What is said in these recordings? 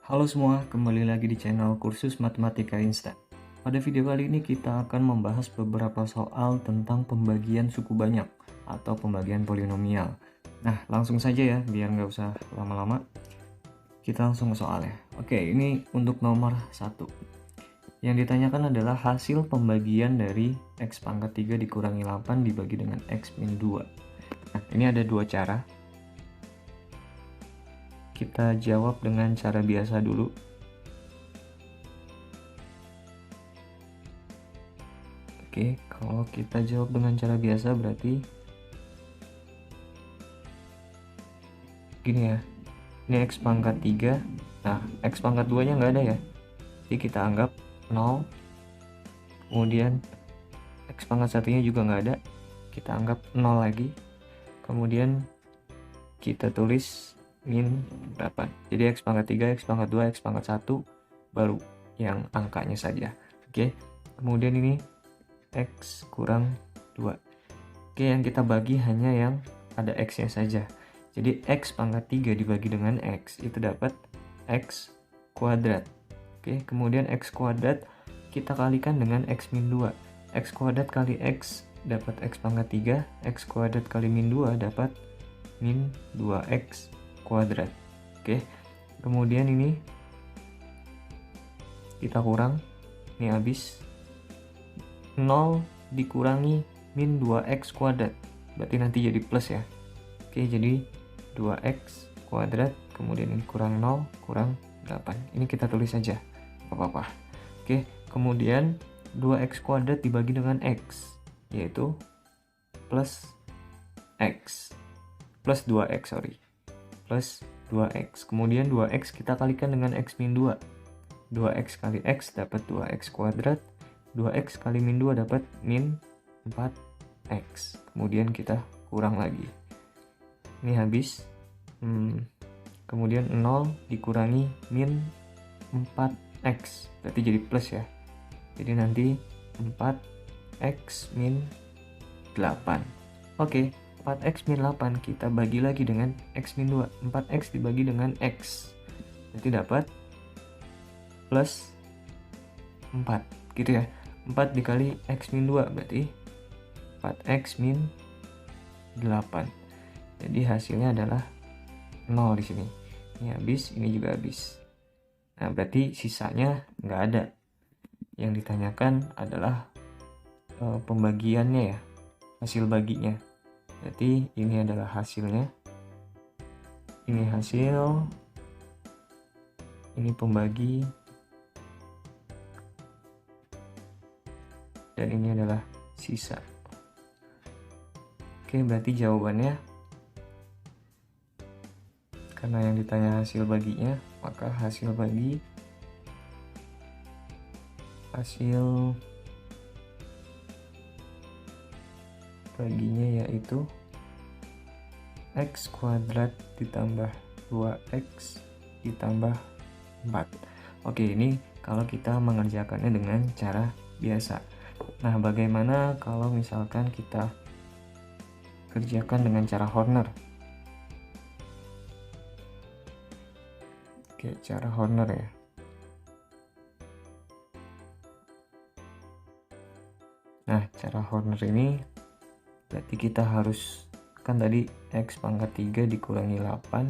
Halo semua, kembali lagi di channel Kursus Matematika Instan. Pada video kali ini kita akan membahas beberapa soal tentang pembagian suku banyak atau pembagian polinomial. Nah, langsung saja ya, biar nggak usah lama-lama. Kita langsung ke soalnya. Oke, ini untuk nomor 1. Yang ditanyakan adalah hasil pembagian dari X pangkat 3 dikurangi 8 dibagi dengan X min 2. Nah, ini ada dua cara. Kita jawab dengan cara biasa dulu. Oke, kalau kita jawab dengan cara biasa berarti gini ya. Ini X pangkat 3. Nah, X pangkat 2 nya nggak ada ya. Jadi kita anggap 0. Kemudian X pangkat 1 nya juga nggak ada. Kita anggap 0 lagi. Kemudian kita tulis min 8. Jadi X pangkat 3, X pangkat 2, X pangkat 1 baru yang angkanya saja. Oke, kemudian ini X kurang 2. Oke, yang kita bagi hanya yang ada X nya saja. Jadi X pangkat 3 dibagi dengan X itu dapat X kuadrat. Oke, kemudian X kuadrat kita kalikan dengan X min 2. X kuadrat kali X dapat X pangkat 3. X kuadrat kali min 2 dapat min 2X kuadrat. Oke, kemudian ini kita kurang. Ini habis 0 dikurangi min 2X kuadrat. Berarti nanti jadi plus ya. Oke, jadi 2X kuadrat, kemudian ini kurang 0, kurang 8. Ini kita tulis saja, apa-apa. Oke, kemudian 2X kuadrat dibagi dengan X, yaitu plus X. Plus 2X, sorry. Plus 2X. Kemudian 2X kita kalikan dengan X min 2. 2X kali X dapat 2X kuadrat. 2X kali min 2 dapat min 4X. Kemudian kita kurang lagi. Ini habis. Kemudian 0 dikurangi min 4X. Berarti jadi plus ya. Jadi nanti 4X min 8. Oke, 4X min 8 kita bagi lagi dengan X min 2. 4X dibagi dengan X. Berarti dapat plus 4. Gitu ya. 4 dikali X min 2 berarti 4X min 8. Jadi hasilnya adalah 0 di sini. Ini habis, ini juga habis. Nah, berarti sisanya nggak ada. Yang ditanyakan adalah pembagiannya ya, hasil baginya. Berarti ini adalah hasilnya. Ini hasil. Ini pembagi. Dan ini adalah sisa. Oke, berarti jawabannya, karena yang ditanya hasil baginya, maka hasil baginya yaitu X kuadrat ditambah 2X ditambah 4. Oke, ini kalau kita mengerjakannya dengan cara biasa. Nah, bagaimana kalau misalkan kita kerjakan dengan cara Horner? Oke, cara Horner ya. Nah, cara Horner ini berarti kita harus, kan tadi X pangkat 3 dikurangi 8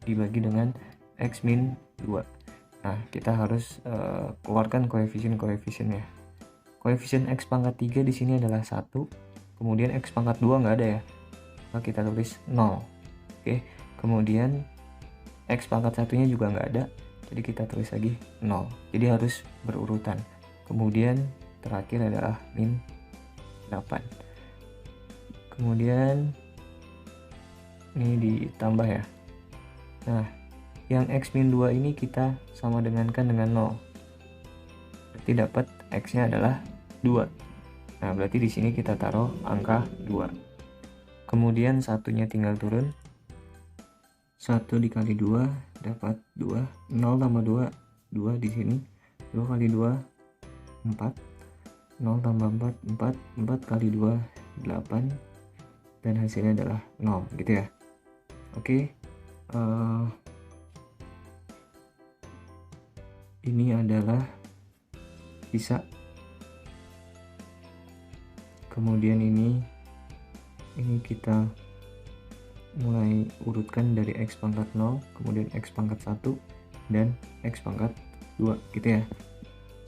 dibagi dengan X min 2. Nah, kita harus keluarkan koefisien-koefisiennya. Koefisien X pangkat 3 di sini adalah 1. Kemudian X pangkat 2 nggak ada ya. Maka kita tulis 0. Oke, kemudian X pangkat 1-nya juga nggak ada. Jadi kita tulis lagi 0. Jadi harus berurutan. Kemudian terakhir adalah min 8. Kemudian ini ditambah ya. Nah, yang X min 2 ini kita sama dengankan dengan 0. Berarti dapat X-nya adalah 2. Nah, berarti di sini kita taruh angka 2. Kemudian satunya tinggal turun. 1 dikali 2 dapat 2. 0 tambah 2, 2 di sini. 2 kali 2, 4. 0 tambah 4, 4. 4 kali 2, 8. Dan hasilnya adalah 0, gitu ya. Oke. ini adalah sisa. Kemudian ini kita mulai urutkan dari X pangkat 0, kemudian X pangkat 1, dan X pangkat 2 gitu ya.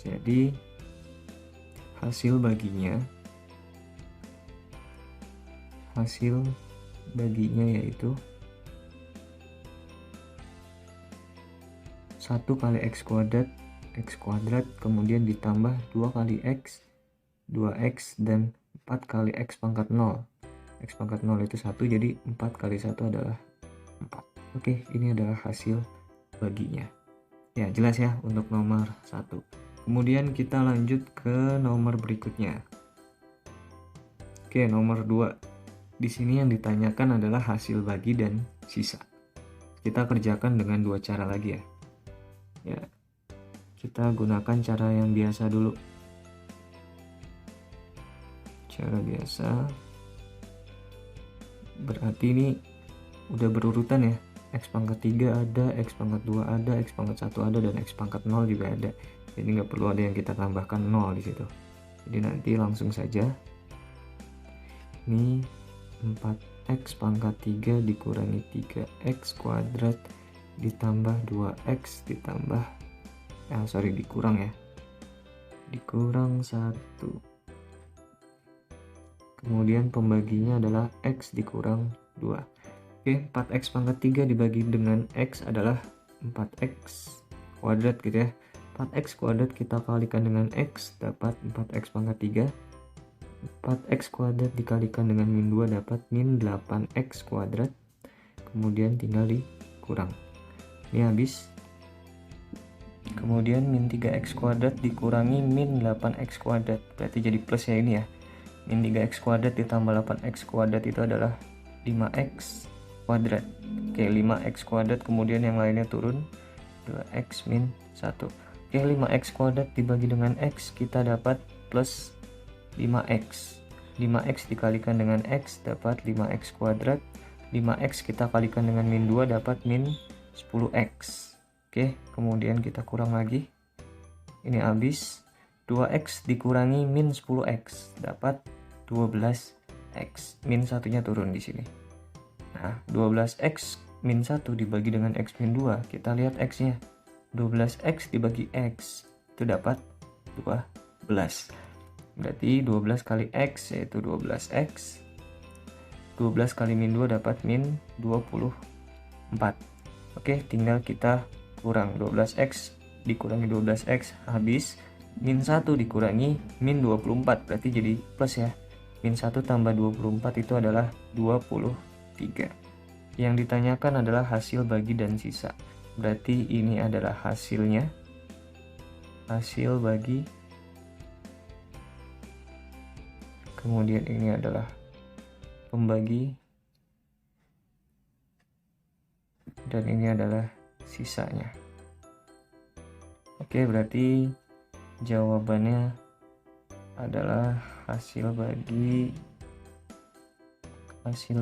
Jadi hasil baginya yaitu 1 kali X kuadrat kemudian ditambah 2 kali X, 2X, dan 4 kali X pangkat 0. X pangkat 0 itu 1, jadi 4 kali 1 adalah 4. Oke, ini adalah hasil baginya. Ya, jelas ya untuk nomor 1. Kemudian kita lanjut ke nomor berikutnya. Oke, nomor 2. Di sini yang ditanyakan adalah hasil bagi dan sisa. Kita kerjakan dengan 2 cara lagi ya. Ya, kita gunakan cara yang biasa dulu. Cara biasa. Berarti ini udah berurutan ya. X pangkat 3 ada, X pangkat 2 ada, X pangkat 1 ada, dan X pangkat 0 juga ada. Jadi nggak perlu ada yang kita tambahkan 0 di situ. Jadi nanti langsung saja. Ini 4X pangkat 3 dikurangi 3X kuadrat ditambah 2X ditambah dikurang ya. Dikurang 1. Kemudian pembaginya adalah X dikurang 2. Oke, 4X pangkat 3 dibagi dengan X adalah 4X kuadrat gitu ya. 4X kuadrat kita kalikan dengan X dapat 4X pangkat 3. 4X kuadrat dikalikan dengan min 2 dapat min 8X kuadrat. Kemudian tinggal dikurang. Ini habis. Kemudian min 3X kuadrat dikurangi min 8X kuadrat. Berarti jadi plus ya ini ya. Min 3X kuadrat ditambah 8X kuadrat itu adalah 5X kuadrat. Oke, 5X kuadrat, kemudian yang lainnya turun 2X min 1. Oke, 5X kuadrat dibagi dengan X kita dapat plus 5X. 5X dikalikan dengan X dapat 5X kuadrat. 5X kita kalikan dengan min 2 dapat min 10X. Oke, kemudian kita kurang lagi. Ini habis. 2X dikurangi min 10X dapat 12X. Min satunya turun di sini. Nah, 12X min 1 dibagi dengan X min 2. Kita lihat X-nya. 12X dibagi X itu dapat 12. Berarti 12 kali X yaitu 12X. 12 kali min 2 dapat min 24. Oke, tinggal kita kurang. 12X dikurangi 12X habis. Min 1 dikurangi min 24 berarti jadi plus ya. Min 1 tambah 24 itu adalah 23. Yang ditanyakan adalah hasil bagi dan sisa. Berarti ini adalah hasilnya. Hasil bagi. Kemudian ini adalah pembagi. Dan ini adalah sisanya. Oke, berarti jawabannya adalah hasil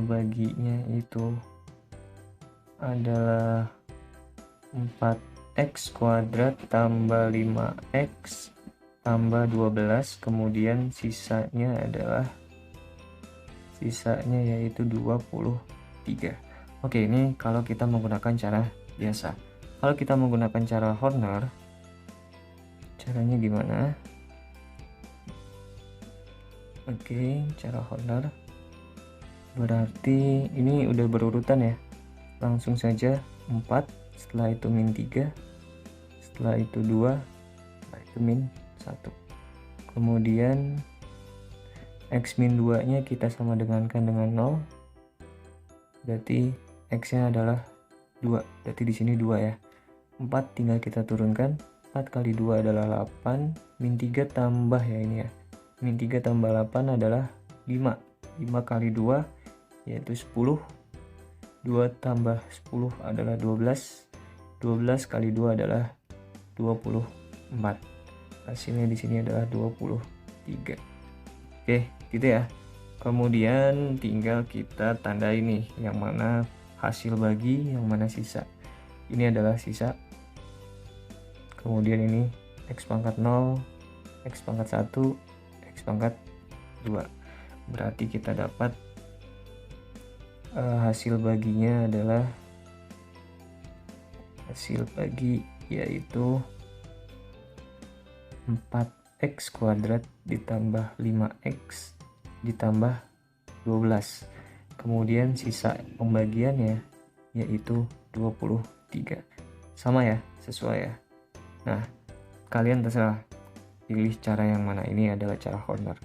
baginya itu adalah 4X kuadrat tambah 5X tambah 12, kemudian sisanya yaitu 23. Oke, ini kalau kita menggunakan cara biasa. Kalau kita menggunakan cara Horner, caranya gimana? Oke, cara Horner berarti ini udah berurutan ya. Langsung saja 4, setelah itu min 3, setelah itu 2, setelah itu min 1. Kemudian X min 2 nya kita sama dengankan dengan 0. Berarti X nya adalah 2. Berarti di sini 2 ya. 4 tinggal kita turunkan. 4 kali 2 adalah 8. Min 3 tambah ya ini ya. Min 3 tambah 8 adalah 5. 5 kali 2 yaitu 10. 2 tambah 10 adalah 12. 12 kali 2 adalah 24. Hasilnya di sini adalah 23. Oke, gitu ya. Kemudian tinggal kita tandai nih yang mana hasil bagi, yang mana sisa. Ini adalah sisa. kemudian ini X pangkat 0, X pangkat 1, X pangkat 2. Berarti kita dapat hasil baginya adalah hasil bagi yaitu 4x kuadrat ditambah 5x ditambah 12. Kemudian sisa pembagiannya yaitu 23. Sama ya, sesuai ya. Nah, kalian terserah pilih cara yang mana. Ini adalah cara Horner.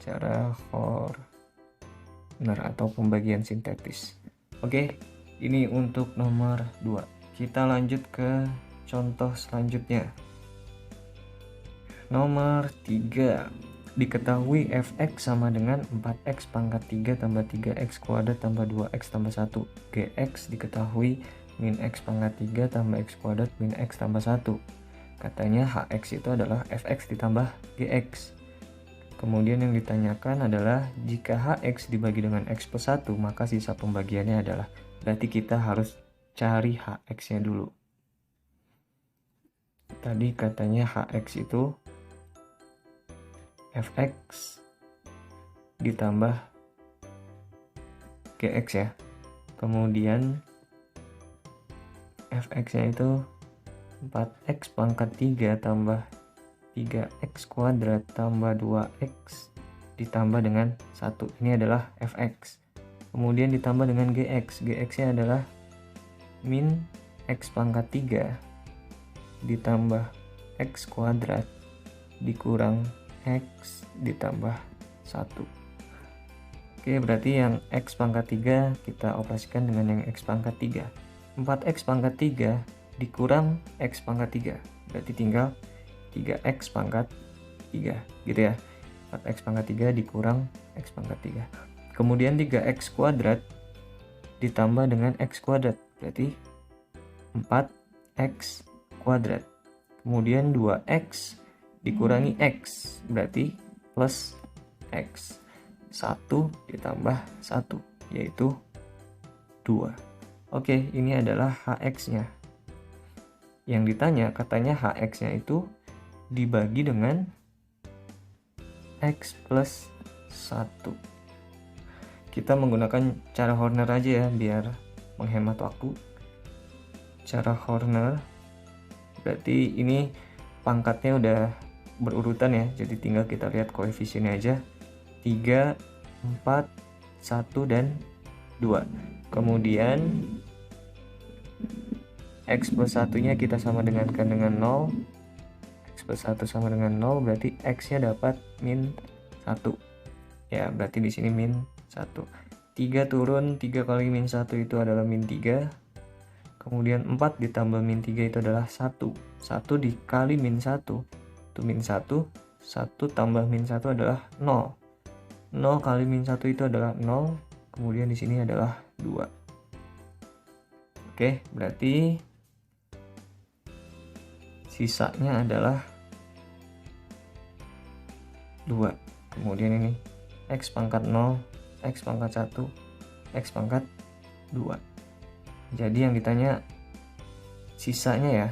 Cara Horner atau pembagian sintetis. Oke, ini untuk nomor 2. Kita lanjut ke contoh selanjutnya. Nomor 3. Diketahui fx sama dengan 4x pangkat 3 tambah 3x kuadrat tambah 2x tambah 1. Gx diketahui min x pangkat 3 tambah x kuadrat min x tambah 1. Katanya hx itu adalah fx ditambah gx. Kemudian yang ditanyakan adalah jika hx dibagi dengan x plus 1, maka sisa pembagiannya adalah. Berarti kita harus cari hx-nya dulu. Tadi katanya hx itu fx ditambah gx ya. Kemudian fx-nya itu 4x pangkat 3 tambah 3x kuadrat tambah 2x ditambah dengan 1. Ini adalah fx. Kemudian ditambah dengan gx. Gx-nya adalah min x pangkat 3 ditambah x kuadrat dikurang x ditambah 1. Oke, berarti yang x pangkat 3 kita operasikan dengan yang x pangkat 3. 4x pangkat 3 dikurang x pangkat 3. Berarti tinggal 3x pangkat 3 gitu ya. 4x pangkat 3 dikurang x pangkat 3. Kemudian 3x kuadrat ditambah dengan x kuadrat. Berarti 4x kuadrat. Kemudian 2x dikurangi x, berarti plus x. 1 ditambah 1, yaitu 2. Oke, ini adalah hx-nya. Yang ditanya, katanya hx-nya itu dibagi dengan x plus 1. Kita menggunakan cara Horner aja ya, biar menghemat waktu. Cara Horner, berarti ini pangkatnya udah berurutan ya, jadi tinggal kita lihat koefisiennya aja, 3, 4, 1, dan 2. Kemudian x plus 1 nya kita sama dengankan dengan 0. X plus 1 sama dengan 0, berarti x nya dapat min 1 ya, berarti di sini min 1. 3 turun, 3 kali min 1 itu adalah min 3. Kemudian 4 ditambah min 3 itu adalah 1. 1 dikali min 1 itu min 1. 1 tambah min 1 adalah 0. 0 kali min 1 itu adalah 0. Kemudian di sini adalah 2. Oke, berarti sisanya adalah 2. Kemudian ini x pangkat 0, x pangkat 1, x pangkat 2. Jadi yang ditanya sisanya ya.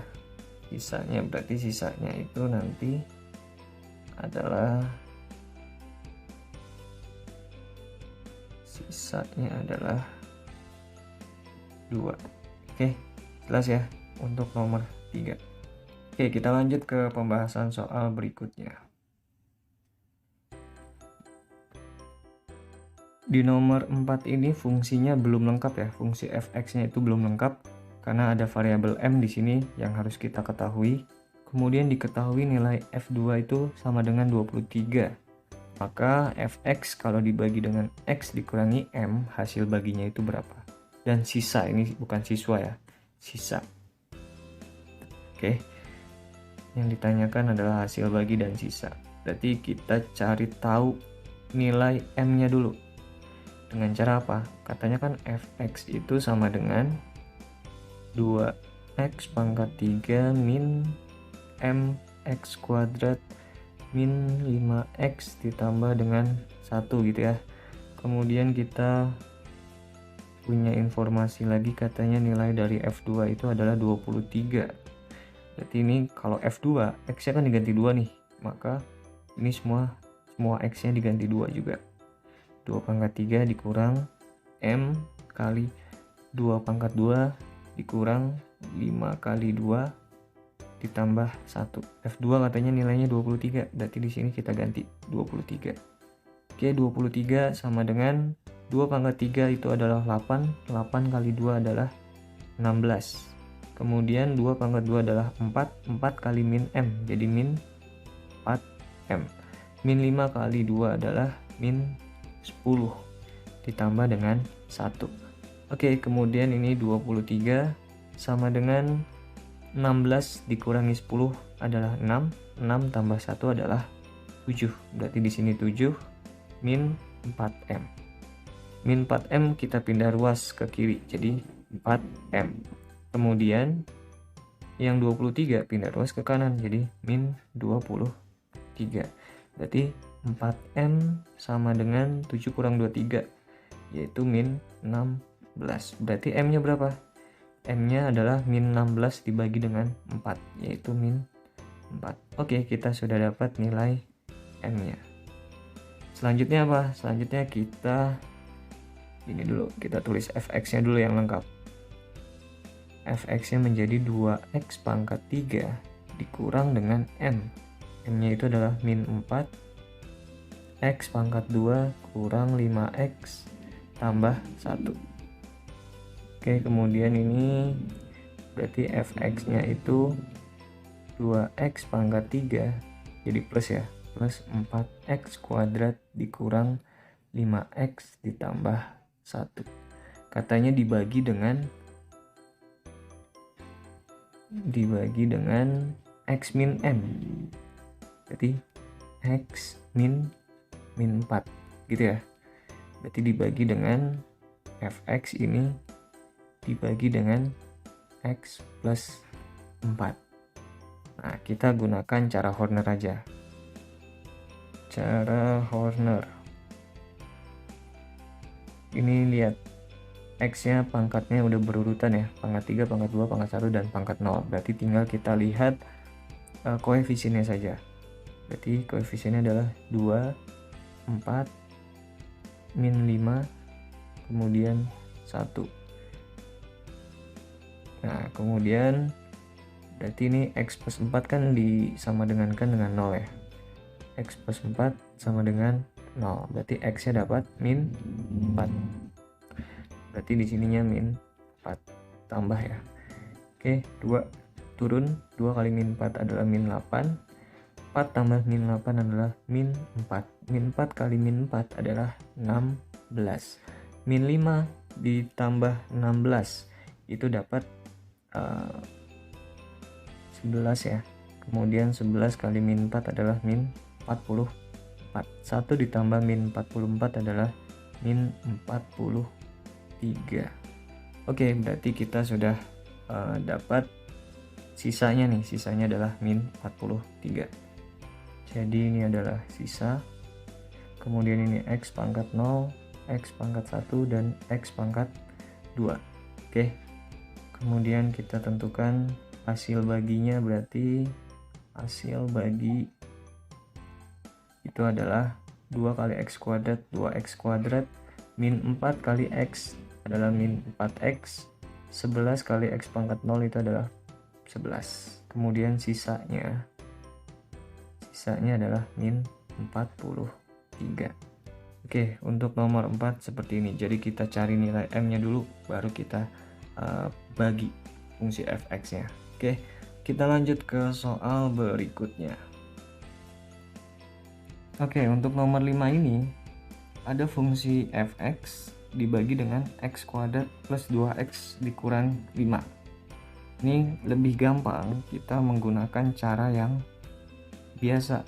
Sisanya berarti sisanya itu nanti adalah 2. Oke, jelas ya untuk nomor 3. Oke, kita lanjut ke pembahasan soal berikutnya. Di nomor 4 ini fungsinya belum lengkap ya. Fungsi fx-nya itu belum lengkap karena ada variabel m di sini yang harus kita ketahui. Kemudian diketahui nilai f2 itu sama dengan 23. Maka fx kalau dibagi dengan x dikurangi m, hasil baginya itu berapa? Dan sisa, ini bukan siswa ya, sisa. Oke. Yang ditanyakan adalah hasil bagi dan sisa. Berarti kita cari tahu nilai m-nya dulu. Dengan cara apa? Katanya kan fx itu sama dengan 2x pangkat 3 min mx kuadrat min 5x ditambah dengan 1 gitu ya. Kemudian kita punya informasi lagi, katanya nilai dari f2 itu adalah 23. Berarti ini kalau F2 X nya kan diganti 2 nih, maka ini semua X nya diganti 2 juga. 2 pangkat 3 dikurang M kali 2 pangkat 2 dikurang 5 kali 2 ditambah 1. F2 katanya nilainya 23, berarti di sini kita ganti 23. Oke, 23 sama dengan 2 pangkat 3 itu adalah 8. 8 kali 2 adalah 16. Kemudian 2 pangkat 2 adalah 4. 4 kali min M, jadi min 4M. Min 5 kali 2 adalah min 10 ditambah dengan 1. Oke, kemudian ini 23 sama dengan 16 dikurangi 10 adalah 6. 6 tambah 1 adalah 7. Berarti di sini 7 min 4M. Min 4M kita pindah ruas ke kiri, jadi 4M. Kemudian yang 23 pindah ruas ke kanan, jadi min 23. Berarti 4M sama dengan 7 kurang 23, yaitu min 16. Berarti M nya berapa? M nya adalah min 16 dibagi dengan 4, yaitu min 4. Oke, kita sudah dapat nilai M nya. Selanjutnya apa? Selanjutnya kita ini dulu, kita tulis fx nya dulu yang lengkap. Fx nya menjadi 2x pangkat 3 dikurang dengan M. M nya itu adalah min 4 x pangkat 2 kurang 5x tambah 1. Oke, kemudian ini berarti fx nya itu 2x pangkat 3 jadi plus ya, plus 4x kuadrat dikurang 5x ditambah 1. Katanya dibagi dengan x min M, berarti x min 4 gitu ya. Berarti dibagi dengan fx ini dibagi dengan x plus 4. Nah, kita gunakan cara Horner aja. Cara Horner ini lihat, X nya pangkatnya udah berurutan ya, pangkat 3, pangkat 2, pangkat 1, dan pangkat 0. Berarti tinggal kita lihat koefisiennya saja. Berarti koefisiennya adalah 2, 4, min 5, kemudian 1. Nah, kemudian berarti ini X plus 4 kan disama dengan 0 ya. X plus 4 sama dengan 0. Berarti X nya dapat min 4. Berarti di sininya min 4 tambah ya. Oke, 2 turun, 2 kali min 4 adalah min 8. 4 tambah min 8 adalah min 4. Min 4 kali min 4 adalah 16. Min 5 ditambah 16 itu dapat 11 ya. Kemudian 11 kali min 4 adalah min 44. 1 ditambah min 44 adalah min 43. Oke, berarti kita sudah dapat sisanya nih. Sisanya adalah min 43. Jadi ini adalah sisa. Kemudian ini X pangkat 0, X pangkat 1, dan X pangkat 2. Oke. Kemudian kita tentukan hasil baginya, berarti hasil bagi itu adalah 2 kali X kuadrat, 2X kuadrat, min 4 kali X adalah min 4X, 11 kali X pangkat 0 itu adalah 11. Kemudian sisanya adalah min 43. Oke, untuk nomor 4 seperti ini. Jadi kita cari nilai M nya dulu, baru kita bagi fungsi fx nya. Oke, kita lanjut ke soal berikutnya. Oke, untuk nomor 5 ini ada fungsi fx dibagi dengan x kuadrat plus 2x dikurang 5. Ini lebih gampang kita menggunakan cara yang biasa.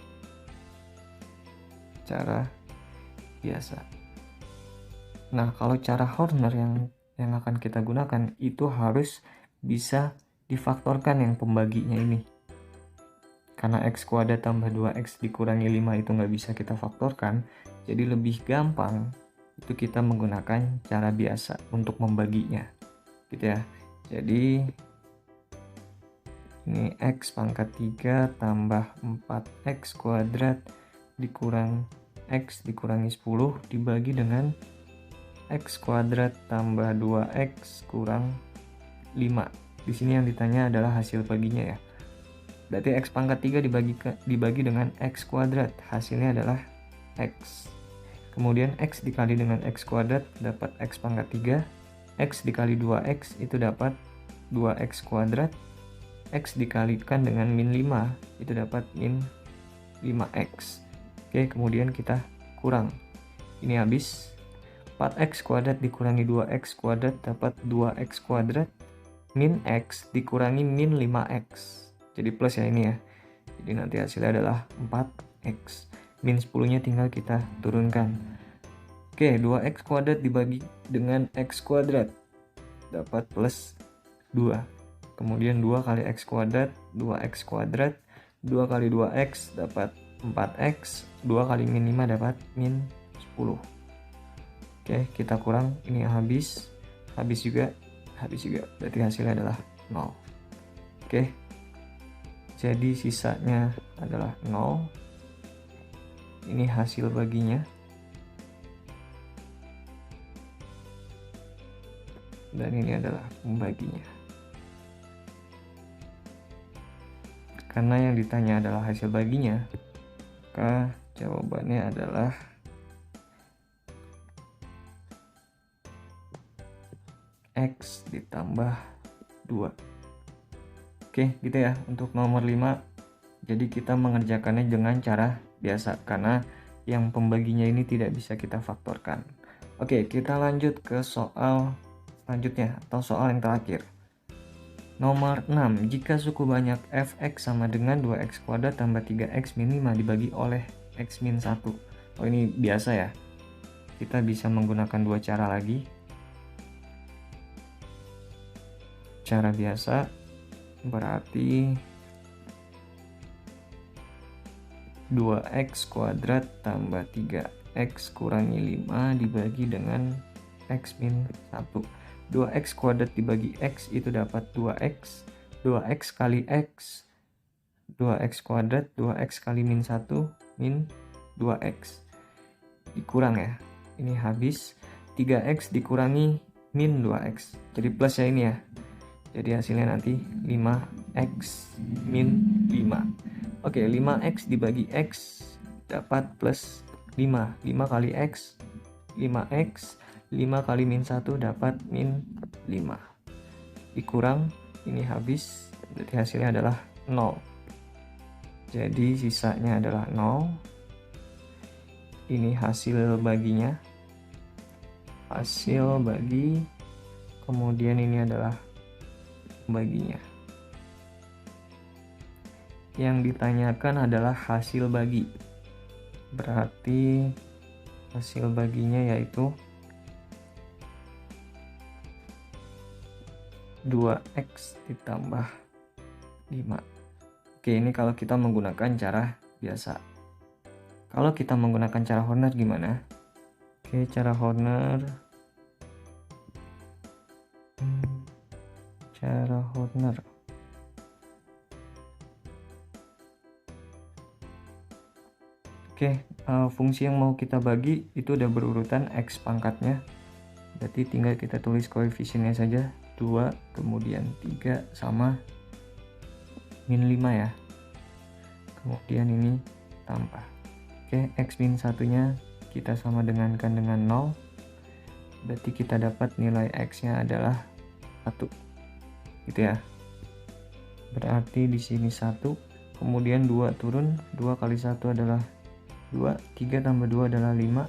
Nah, kalau cara Horner yang akan kita gunakan itu harus bisa difaktorkan yang pembaginya ini. Karena x kuadrat tambah 2x dikurangi 5 itu nggak bisa kita faktorkan, jadi lebih gampang itu kita menggunakan cara biasa untuk membaginya, gitu ya. Jadi Ini X pangkat 3 tambah 4X kuadrat dikurang X dikurangi 10 dibagi dengan X kuadrat tambah 2X kurang 5. Di sini yang ditanya adalah hasil baginya ya. Berarti X pangkat 3 dibagi dengan X kuadrat, hasilnya adalah X. Kemudian X dikali dengan X kuadrat dapat X pangkat 3. X dikali 2X itu dapat 2X kuadrat. X dikalikan dengan min 5 itu dapat min 5X. Oke, kemudian kita kurang. Ini habis. 4X kuadrat dikurangi 2X kuadrat dapat 2X kuadrat. Min X dikurangi min 5X. Jadi plus ya ini ya. Jadi nanti hasilnya adalah 4X. Min 10-nya tinggal kita turunkan. Oke, 2X kuadrat dibagi dengan X kuadrat dapat plus 2. Kemudian 2 kali X kuadrat, 2X kuadrat, 2 kali 2X dapat 4X, 2 kali min 5 dapat min 10. Oke, kita kurang, ini habis juga, berarti hasilnya adalah 0. Oke, jadi sisanya adalah 0. Ini hasil baginya. Dan ini adalah pembaginya. Karena yang ditanya adalah hasil baginya, maka jawabannya adalah X ditambah 2. Oke, gitu ya untuk nomor 5. Jadi kita mengerjakannya dengan cara biasa karena yang pembaginya ini tidak bisa kita faktorkan. Oke, kita lanjut ke soal selanjutnya atau soal yang terakhir. Nomor 6, jika suku banyak fx sama dengan 2x kuadrat tambah 3x min 5 dibagi oleh x min 1. Oh, ini biasa ya. Kita bisa menggunakan dua cara lagi. Cara biasa berarti 2x kuadrat tambah 3x kurangi 5 dibagi dengan x min 1. 2x kuadrat dibagi x itu dapat 2x. 2x kali x 2x kuadrat, 2x kali min 1 min 2x dikurang ya, ini habis. 3x dikurangi min 2x jadi plus ya ini ya, jadi hasilnya nanti 5x min 5. Oke, 5x dibagi x dapat plus 5. 5 kali x 5x, 5 kali min 1 dapat min 5 dikurang, ini habis, berarti hasilnya adalah 0. Jadi sisanya adalah 0. Ini hasil baginya, hasil bagi, kemudian ini adalah baginya. Yang ditanyakan adalah hasil bagi, berarti hasil baginya yaitu 2x ditambah 5. Oke, ini kalau kita menggunakan cara biasa. Kalau kita menggunakan cara Horner gimana? Oke, cara Horner. Oke, fungsi yang mau kita bagi itu udah berurutan x pangkatnya. Berarti tinggal kita tulis koefisiennya saja. 2, kemudian 3 sama min 5 ya. Kemudian ini tambah. Oke, x min 1-nya kita sama dengankan dengan 0. Berarti kita dapat nilai x-nya adalah 1. Gitu ya. Berarti di sini 1, kemudian 2 turun, 2 kali 1 adalah 2, 3 tambah 2 adalah 5,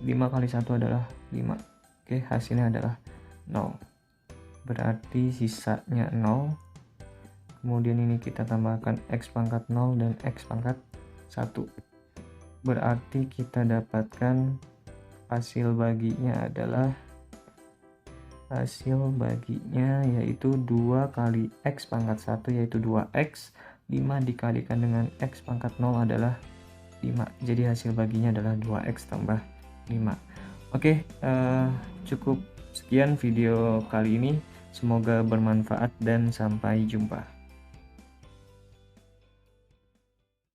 5 kali 1 adalah 5. Oke, hasilnya adalah 0. Berarti sisanya 0. Kemudian ini kita tambahkan x pangkat 0 dan x pangkat 1. Berarti kita dapatkan hasil baginya adalah yaitu 2 kali x pangkat 1 yaitu 2x, 5 dikalikan dengan x pangkat 0 adalah 5. Jadi hasil baginya adalah 2x tambah 5. Oke, cukup sekian video kali ini. Semoga bermanfaat dan sampai jumpa.